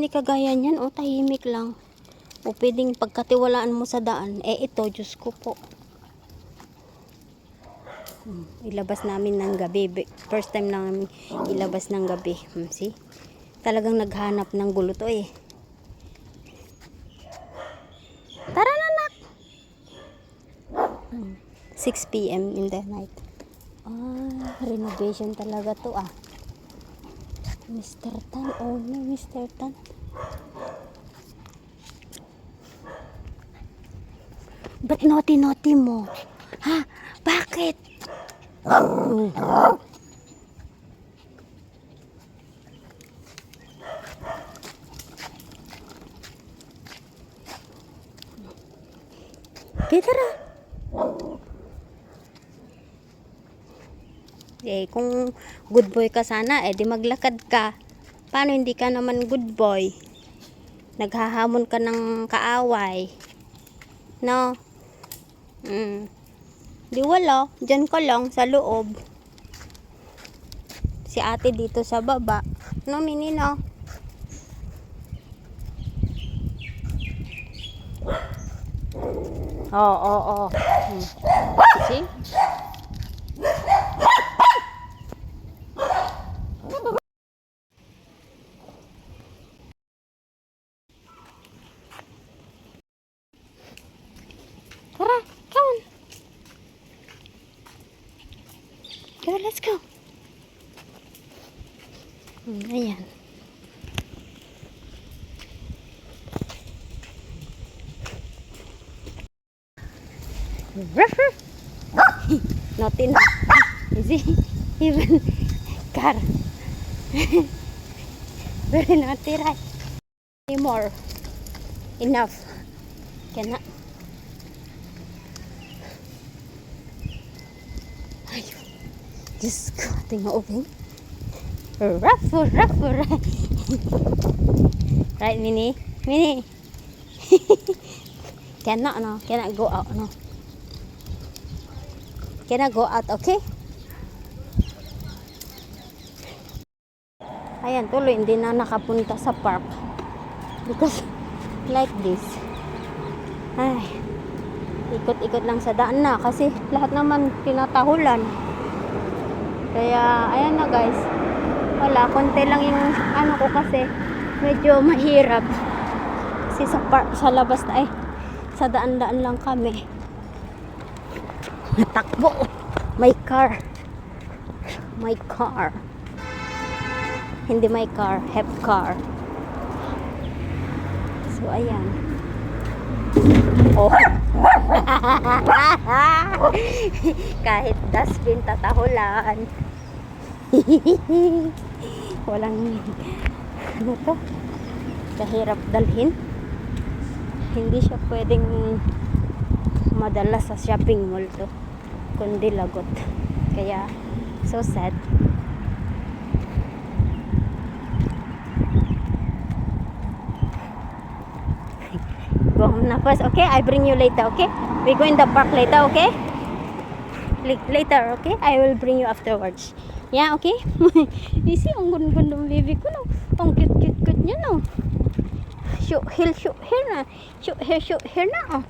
hindi kagaya niyan, o tahimik lang. O pwedeng pagkatiwalaan mo sa daan. Ito, Diyos ko po. Ilabas namin ng gabi. First time namin ilabas ng gabi. See? Talagang naghanap ng gulo to eh. Tara na, nak! 6 PM in the night. Renovation talaga to ah. Mr. Tan, oh no, Mr. Tan. Ba't naughty mo? Ha? Bakit? Kita na. Kung good boy ka sana, di maglakad ka. Paano hindi ka naman good boy? Naghahamon ka ng kaaway. No? Di wala. Diyan ka lang sa loob. Si ate dito sa baba. No, Mini, no? Oo. See? Tara, come on. Go, let's go. Ayan. Naughty na. You see? Even car. Very naughty, right? More. Enough. Cannot. Ayun. Diyos ko. Tingnan open. Rough. Right, Mini? Mini. Cannot, no? Cannot go out, no? Cannot go out, okay? Ayan, tuloy. Hindi na nakapunta sa park. Because, like this. Ay. Ikot-ikot lang sa daan na. Kasi, lahat naman tinatahulan. Kaya, ayan na guys. Wala, konti lang yung ano ko kasi medyo mahirap. Kasi sa park, sa labas na sa daan-daan lang kami. Natakbo. My car. Hindi my car, have car. So, ayan. Oh. Kahit dustbin tatahulan. Walang ano to, kahirap dalhin. Hindi siya pwedeng madala sa shopping mall to, kundi lagot. Kaya so sad. Go home na first, okay? I bring you later, okay? We go in the park later, okay? Later, okay? I will bring you afterwards. Yeah, okay? You see, ang ganda ng baby ko, no? Ang cute niya, no? Shoot hair na. Shoot hair na, oh.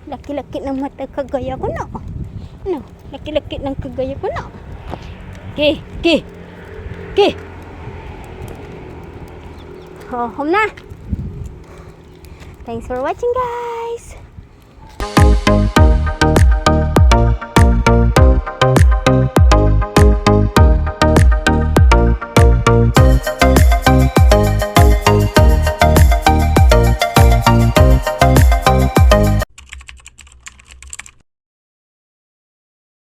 Laki-laki ng mata kagaya ko, no? No, laki-laki ng kagaya ko, no? Okay. Oh, home na. Thanks for watching, guys.